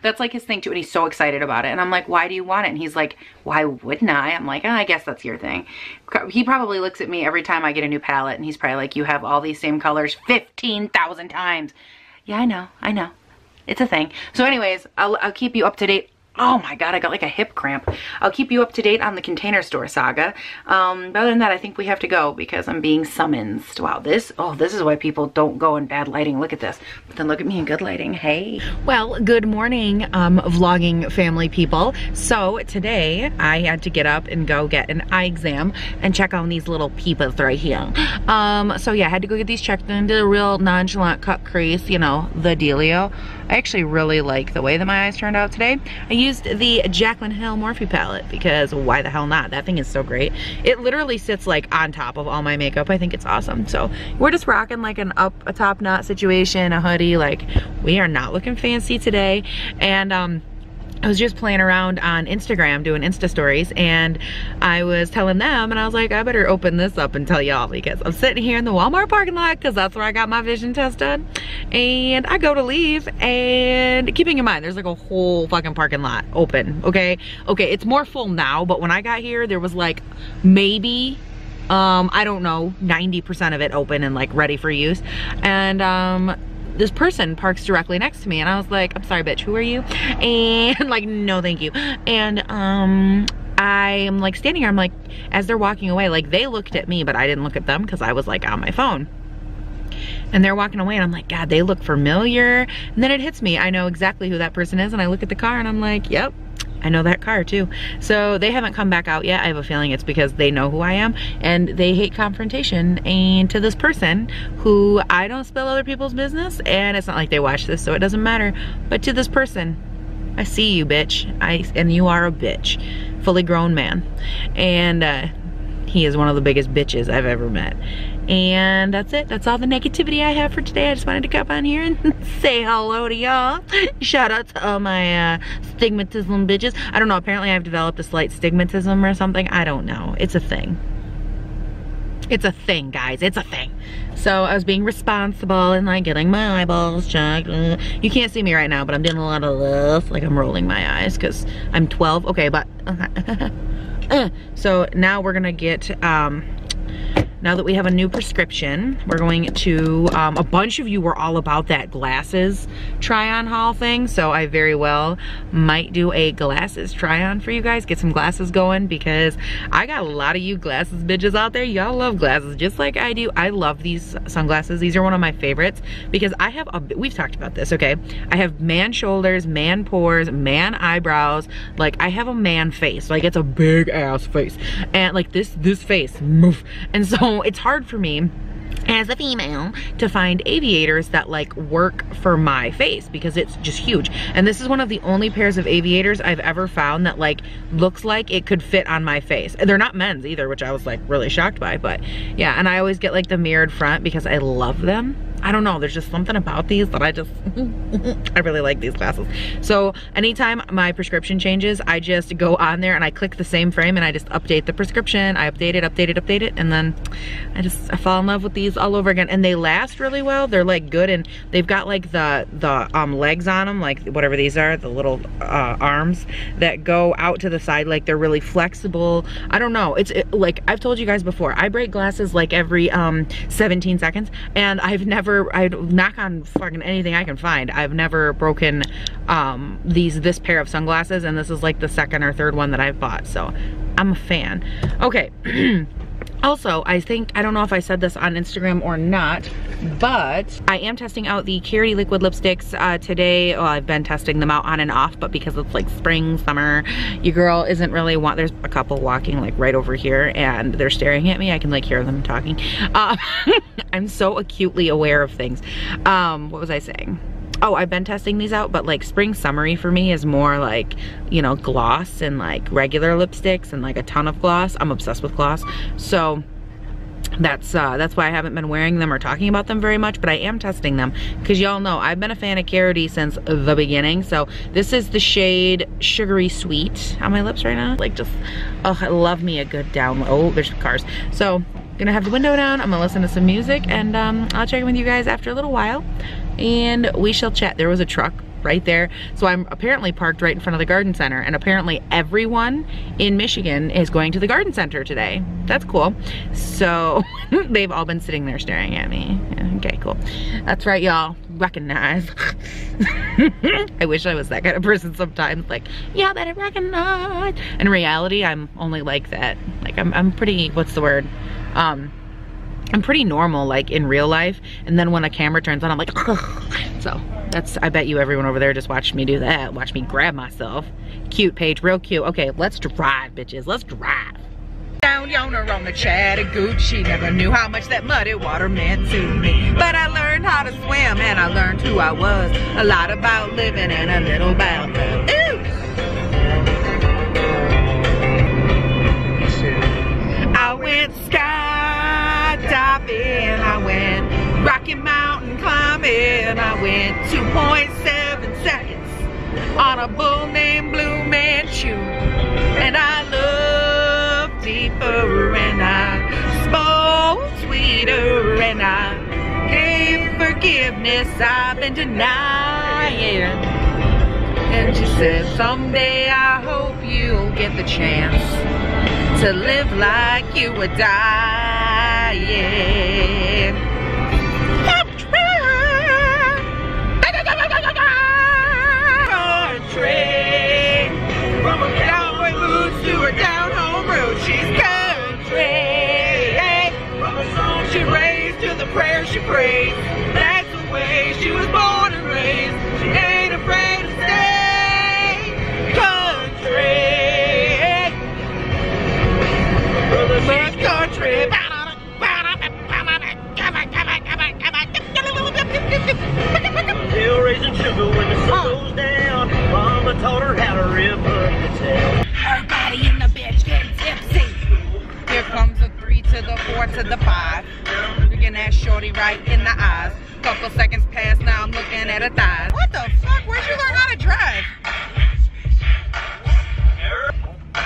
A: That's like his thing too, and he's so excited about it. And I'm like, why do you want it? And he's like, why wouldn't I? I'm like, oh, I guess that's your thing. He probably looks at me every time I get a new palette and he's probably like, you have all these same colors 15,000 times. Yeah, I know. It's a thing. So anyways, I'll keep you up to date. Oh my God, I got like a hip cramp. I'll keep you up to date on the Container Store saga. But other than that, I think we have to go because I'm being summoned. Wow, this is why people don't go in bad lighting. Look at this. But then look at me in good lighting. Hey. Well, good morning, vlogging family people. So today I had to get up and go get an eye exam and check on these little peebles right here. So yeah, I had to go get these checked and did a real nonchalant cut crease, you know, the dealio. I actually really like the way that my eyes turned out today. I used the Jaclyn Hill Morphe palette because why the hell not? That thing is so great. It literally sits like on top of all my makeup. I think it's awesome. So we're just rocking like a top knot situation, a hoodie. Like we are not looking fancy today. And I was just playing around on Instagram doing Insta stories, and I was telling them, and I was like, I better open this up and tell y'all, because I'm sitting here in the Walmart parking lot because that's where I got my vision test done. And I go to leave, and keeping in mind, there's like a whole fucking parking lot open, okay? Okay, it's more full now, but when I got here, there was like maybe, I don't know, 90% of it open and like ready for use. And this person parks directly next to me, and I was like, I'm sorry bitch, who are you? And like, no thank you. And I am like standing here, I'm like, as they're walking away, like they looked at me, but I didn't look at them because I was like on my phone. And they're walking away, and I'm like, God, they look familiar. And then it hits me, I know exactly who that person is, and I look at the car and I'm like, yep, I know that car too. So they haven't come back out yet. I have a feeling it's because they know who I am and they hate confrontation. And to this person, who I don't spill other people's business, and it's not like they watch this, so it doesn't matter, but to this person, I see you bitch, and you are a bitch, fully grown man. And he is one of the biggest bitches I've ever met. And that's it. That's all the negativity I have for today. I just wanted to come on here and say hello to y'all. Shout out to all my stigmatism bitches. I don't know, apparently I've developed a slight stigmatism or something. I don't know. It's a thing. It's a thing, guys. It's a thing. So I was being responsible and like getting my eyeballs checked. You can't see me right now, but I'm doing a lot of this. Like I'm rolling my eyes because I'm 12. Okay, but so now we're gonna get now that we have a new prescription, we're going to, a bunch of you were all about that glasses try-on haul thing, so I very well might do a glasses try-on for you guys, get some glasses going, because I got a lot of you glasses bitches out there. Y'all love glasses just like I do. I love these sunglasses. These are one of my favorites because I have we've talked about this, okay? I have man shoulders, man pores, man eyebrows. Like I have a man face, like it's a big ass face. And like this face, move. And so it's hard for me as a female to find aviators that like work for my face because it's just huge. And this is one of the only pairs of aviators I've ever found that like looks like it could fit on my face. They're not men's either, which I was like really shocked by, but yeah. And I always get like the mirrored front because I love them. I don't know, there's just something about these that I just, I really like these glasses. So anytime my prescription changes, I just go on there and I click the same frame and I just update the prescription. I update it, and then I fall in love with these all over again. And they last really well. They're like good, and they've got like the legs on them, like whatever these are, the little arms that go out to the side, like they're really flexible. I don't know, like I've told you guys before, I break glasses like every 17 seconds, and I've never, I knock on fucking anything I can find, I've never broken this pair of sunglasses, and this is like the second or third one that I've bought, so I'm a fan. Okay. Also, I don't know if I said this on Instagram or not, but I am testing out the Carity liquid lipsticks today. Well, I've been testing them out on and off, but because it's like spring, summer, your girl isn't really there's a couple walking like right over here and they're staring at me. I can like hear them talking. I'm so acutely aware of things. What was I saying? Oh, I've been testing these out, but like spring summery for me is more like, you know, gloss and like regular lipsticks and like a ton of gloss. I'm obsessed with gloss. So that's why I haven't been wearing them or talking about them very much, but I am testing them because y'all know I've been a fan of Carity since the beginning. So this is the shade Sugary Sweet on my lips right now. Like just, oh, I love me a good down. Oh, there's cars. So gonna have the window down, I'm gonna listen to some music, and I'll check in with you guys after a little while and we shall chat. There was a truck right there, so I'm apparently parked right in front of the garden center, and apparently everyone in Michigan is going to the garden center today. That's cool. So they've all been sitting there staring at me. Okay, cool. That's right, y'all. Recognize. I wish I was that kind of person sometimes, like, yeah, better recognize. In reality, I'm only like that. Like I'm pretty, what's the word? I'm pretty normal like in real life, and then when a camera turns on I'm like, ugh. So that's, I bet you everyone over there just watched me do that, watch me grab myself. Cute, Paige, real cute. Okay, let's drive, bitches, let's drive. Down yonder on the Chattahoochee, never knew how much that muddy water meant to me, but I learned how to swim and I learned who I was, a lot about living and a little about ooh. I went skydiving, I went Rocky Mountain climbing, I went 2.7 seconds on a bull named Blue Manchu. And I loved deeper, and I spoke sweeter, and I gave forgiveness I've been denying. And she said, someday I hope you'll get the chance to live like you were dying. Country, from a cowboy boots to a down home road, she's country. From the song she raised to the prayer she prays, that's the way she was born and raised. She ain't afraid to stay country. But country. Hill raising sugar when the sun goes down. Mama taught her how to rip her tail. Everybody in the bitch getting tipsy. Here comes the 3 to the 4 to the 5. Looking at shorty right in the eyes. Couple seconds pass, now I'm looking at her thighs. What the fuck? Where'd you learn how to drive?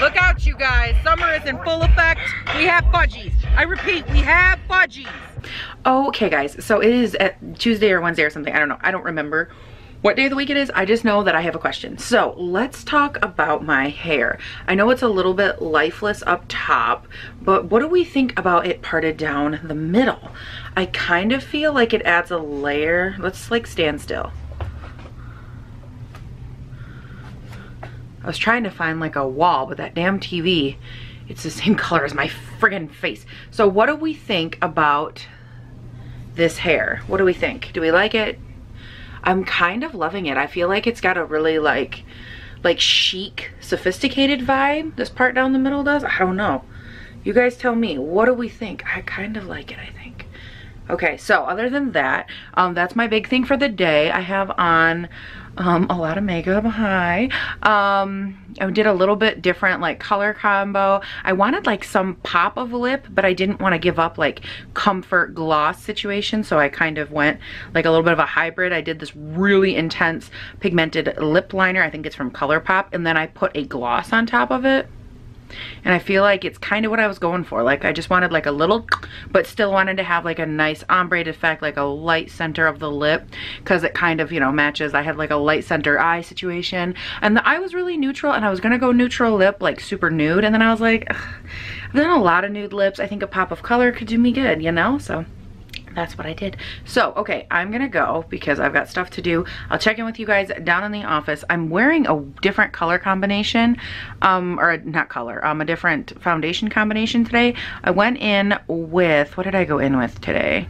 A: Look out, you guys. Summer is in full effect. We have fudgies. I repeat, we have fudgies. Okay, guys. So it is at Tuesday or Wednesday or something. I don't know. I don't remember what day of the week it is. I just know that I have a question. So let's talk about my hair. I know it's a little bit lifeless up top, but what do we think about it parted down the middle? I kind of feel like it adds a layer. Let's like stand still. I was trying to find like a wall, but that damn TV, it's the same color as my friggin' face. So what do we think about this hair? What do we think? Do we like it? I'm kind of loving it. I feel like it's got a really like chic, sophisticated vibe. This part down the middle does. I don't know. You guys tell me. What do we think? I kind of like it, I think. Okay, so other than that, that's my big thing for the day. I have on a lot of makeup. Hi. I did a little bit different like color combo. I wanted like some pop of lip, but I didn't want to give up like comfort gloss situation, so I kind of went like a little bit of a hybrid. I did this really intense pigmented lip liner. I think it's from ColourPop, and then I put a gloss on top of it. And I feel like it's kind of what I was going for. Like I just wanted like a little, but still wanted to have like a nice ombre effect, like a light center of the lip, because it kind of, you know, matches. I had like a light center eye situation, and the eye was really neutral, and I was gonna go neutral lip, like super nude, and then I was like, ugh, I've done a lot of nude lips. I think a pop of color could do me good, you know? So that's what I did. So, okay, I'm gonna go because I've got stuff to do. I'll check in with you guys down in the office. I'm wearing a different color combination, or not color, a different foundation combination today. I went in with, what did I go in with today?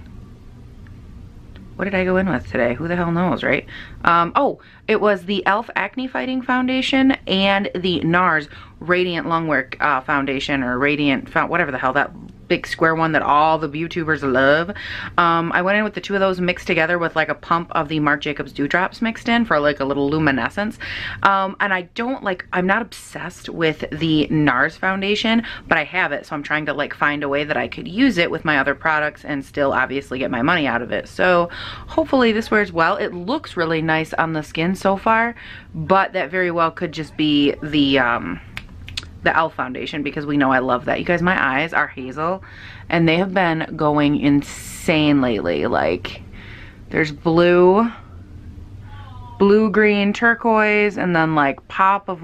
A: What did I go in with today? Who the hell knows, right? Oh, it was the e.l.f. Acne Fighting Foundation and the NARS Radiant Longwear Foundation, or Radiant, whatever the hell, that big square one that all the YouTubers love. I went in with the two of those mixed together with like a pump of the Marc Jacobs Dewdrops mixed in for like a little luminescence. And I don't like, I'm not obsessed with the NARS foundation, but I have it, so I'm trying to like find a way that I could use it with my other products and still obviously get my money out of it. So hopefully this wears well. It looks really nice on the skin so far, but that very well could just be the e.l.f. foundation, because we know I love that. You guys, my eyes are hazel and they have been going insane lately. Like there's blue, green, turquoise, and then like pop of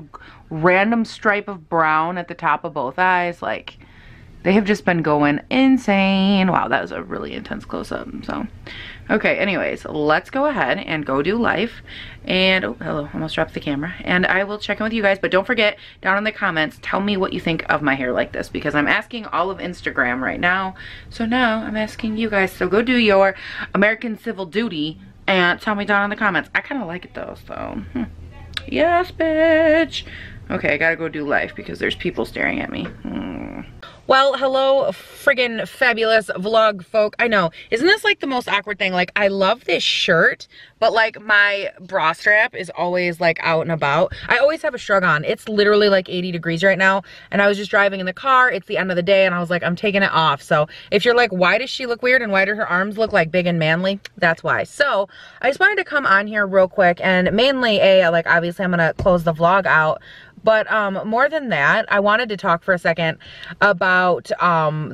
A: random stripe of brown at the top of both eyes. Like they have just been going insane. Wow, that was a really intense close-up. So okay, anyways, let's go ahead and go do life. And oh, hello, almost dropped the camera. And I will check in with you guys, but don't forget, down in the comments, tell me what you think of my hair like this, because I'm asking all of Instagram right now. So now I'm asking you guys, so go do your American Civil Duty and tell me down in the comments. I kind of like it though, so yes, bitch. Okay, I gotta go do life because there's people staring at me. Well, hello, friggin' fabulous vlog folk. I know, isn't this like the most awkward thing? Like, I love this shirt, but like my bra strap is always like out and about. I always have a shrug on. It's literally like 80 degrees right now, and I was just driving in the car. It's the end of the day, and I was like, I'm taking it off. So if you're like, why does she look weird and why do her arms look like big and manly? That's why. So I just wanted to come on here real quick, and mainly like obviously I'm gonna close the vlog out. But more than that, I wanted to talk for a second about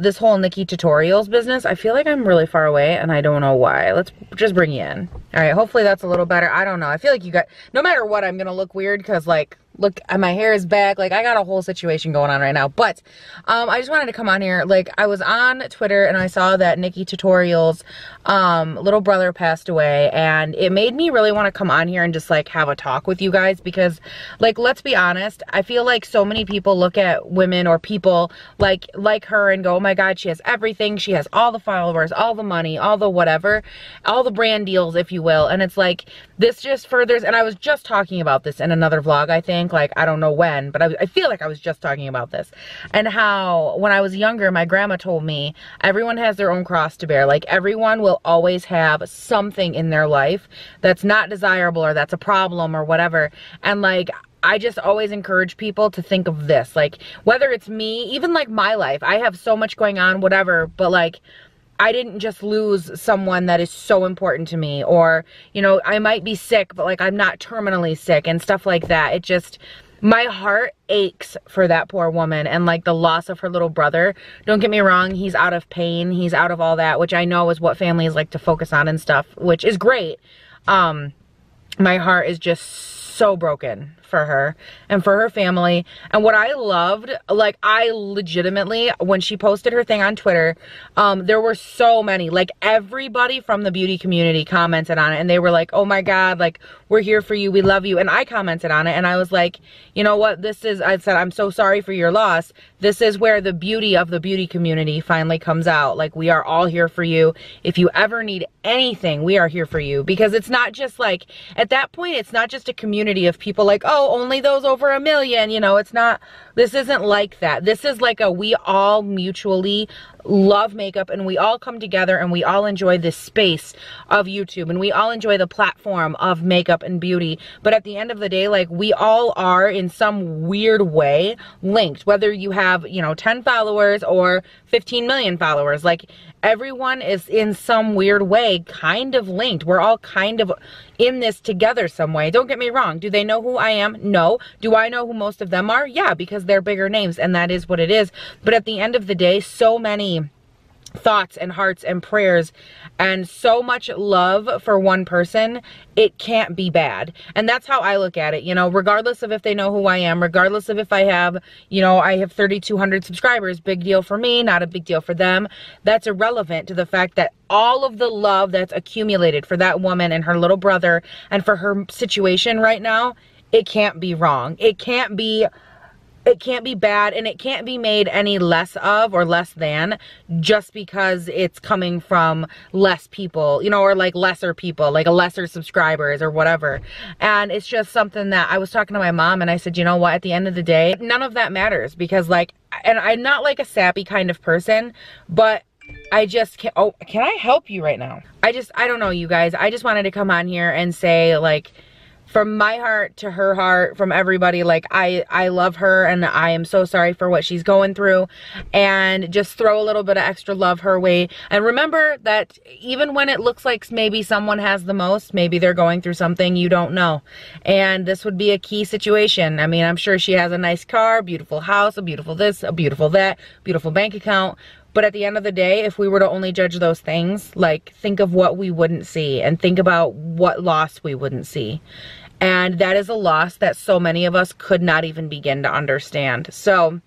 A: this whole Nikki Tutorials business. I feel like I'm really far away and I don't know why. Let's just bring you in. All right, hopefully that's a little better. I don't know. I feel like you got, no matter what, I'm gonna look weird because like, look, my hair is back. Like, I got a whole situation going on right now. But I just wanted to come on here. Like, I was on Twitter and I saw that Nikki Tutorials' little brother passed away, and it made me really want to come on here and just like have a talk with you guys, because like, let's be honest, I feel like so many people look at women or people like her and go, oh my God, she has everything. She has all the followers, all the money, all the whatever, all the brand deals, if you will. And it's like, this just furthers, and I was just talking about this in another vlog, I think. Like, I don't know when, but I feel like I was just talking about this, and how when I was younger, my grandma told me everyone has their own cross to bear. Like, everyone will always have something in their life that's not desirable or that's a problem or whatever. And like, I just always encourage people to think of this, like, whether it's me, even like my life, I have so much going on, whatever, but like, I didn't just lose someone that is so important to me, or, you know, I might be sick, but like, I'm not terminally sick and stuff like that. It just, my heart aches for that poor woman and like the loss of her little brother. Don't get me wrong, he's out of pain, he's out of all that, which I know is what families like to focus on and stuff, which is great. My heart is just so broken for her and for her family. And what I loved, like, I legitimately, when she posted her thing on Twitter, there were so many, like, everybody from the beauty community commented on it, and they were like, oh my God, like, we're here for you, we love you. And I commented on it, and I was like, you know what, this is, I said, I'm so sorry for your loss. This is where the beauty of the beauty community finally comes out. Like, we are all here for you. If you ever need anything, we are here for you. Because it's not just like, at that point, it's not just a community of people like, oh, only those over 1 million, you know, it's not, this isn't like that. This is like a, we all mutually love makeup, and we all come together and we all enjoy this space of YouTube, and we all enjoy the platform of makeup and beauty. But at the end of the day, like, we all are in some weird way linked, whether you have, you know, 10 followers or 15 million followers. Like, everyone is in some weird way kind of linked. We're all kind of in this together some way. Don't get me wrong. Do they know who I am? No. Do I know who most of them are? Yeah, because they're bigger names, and that is what it is. But at the end of the day, so many thoughts and hearts and prayers and so much love for one person, it can't be bad. And that's how I look at it, you know, regardless of if they know who I am, regardless of if I have, you know, I have 3,200 subscribers, big deal for me, not a big deal for them. That's irrelevant to the fact that all of the love that's accumulated for that woman and her little brother and for her situation right now, it can't be wrong. It can't be bad, and it can't be made any less of or less than just because it's coming from less people, you know, or like lesser people, like a lesser subscribers or whatever. And it's just something that I was talking to my mom, and I said, you know what, at the end of the day, none of that matters, because like, and I'm not like a sappy kind of person, but I just can't, oh, can I help you right now? I don't know, you guys. I just wanted to come on here and say, like, from my heart to her heart, from everybody, like, I love her, and I am so sorry for what she's going through, and just throw a little bit of extra love her way. And remember that even when it looks like maybe someone has the most, maybe they're going through something you don't know. And this would be a key situation. I mean, I'm sure she has a nice car, beautiful house, a beautiful this, a beautiful that, beautiful bank account. But at the end of the day, if we were to only judge those things, like, think of what we wouldn't see, and think about what loss we wouldn't see. And that is a loss that so many of us could not even begin to understand. So,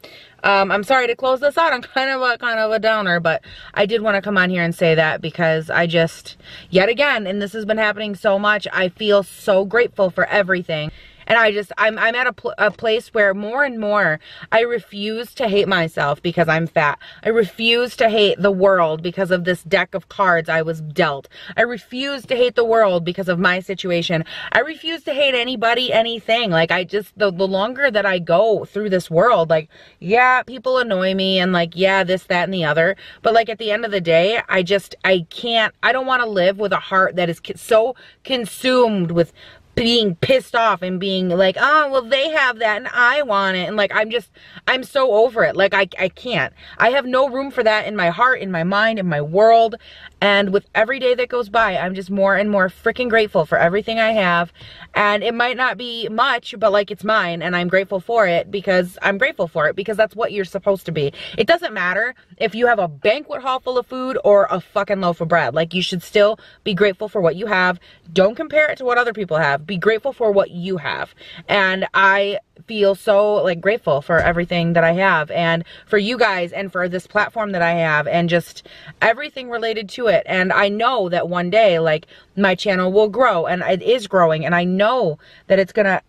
A: I'm sorry to close this out. I'm kind of a downer, but I did want to come on here and say that, because I just, yet again, and this has been happening so much, I feel so grateful for everything. And I'm at a place where more and more I refuse to hate myself because I'm fat. I refuse to hate the world because of this deck of cards I was dealt. I refuse to hate the world because of my situation. I refuse to hate anybody, anything. Like, the longer that I go through this world, like, yeah, people annoy me and like, yeah, this, that, and the other. But like at the end of the day, I don't want to live with a heart that is so consumed with being pissed off and being like, oh, well, they have that and I want it. And like, I'm so over it. Like, I can't. I have no room for that in my heart, in my mind, in my world. And with every day that goes by, I'm just more and more freaking grateful for everything I have. And it might not be much, but like, it's mine. And I'm grateful for it because that's what you're supposed to be. It doesn't matter if you have a banquet hall full of food or a fucking loaf of bread. Like, you should still be grateful for what you have. Don't compare it to what other people have. Be grateful for what you have. And I feel so like grateful for everything that I have, and for you guys, and for this platform that I have, and just everything related to it. And I know that one day, like, my channel will grow, and it is growing, and I know that it's gonna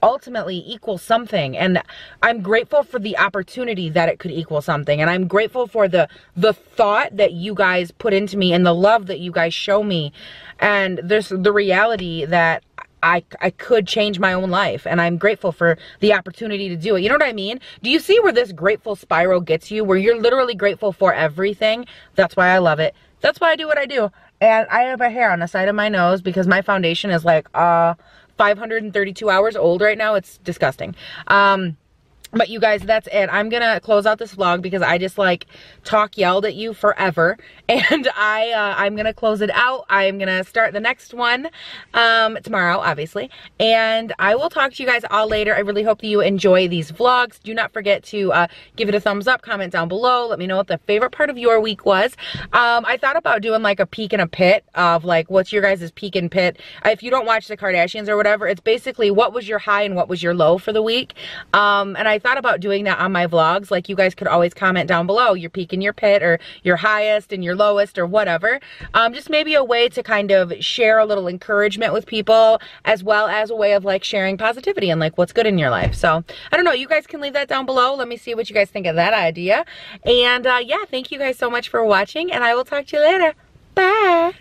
A: ultimately equal something. And I'm grateful for the opportunity that it could equal something. And I'm grateful for the thought that you guys put into me and the love that you guys show me. And there's the reality that I could change my own life, and I'm grateful for the opportunity to do it. You know what I mean? Do you see where this grateful spiral gets you, where you're literally grateful for everything? That's why I love it. That's why I do what I do. And I have a hair on the side of my nose because my foundation is like 532 hours old right now. It's disgusting. But you guys, that's it. I'm gonna close out this vlog because I just like yelled at you forever, and I'm gonna close it out. I'm gonna start the next one tomorrow, obviously, and I will talk to you guys all later. I really hope that you enjoy these vlogs. Do not forget to give it a thumbs up, comment down below, let me know what the favorite part of your week was. I thought about doing like a peek and a pit of like, what's your guys' peek and pit. If you don't watch the Kardashians or whatever, it's basically what was your high and what was your low for the week. And I thought about doing that on my vlogs. Like, you guys could always comment down below your peak and your pit, or your highest and your lowest, or whatever. Just maybe a way to kind of share a little encouragement with people, as well as a way of like sharing positivity and like what's good in your life. So I don't know, you guys can leave that down below. Let me see what you guys think of that idea. And yeah, thank you guys so much for watching, and I will talk to you later. Bye.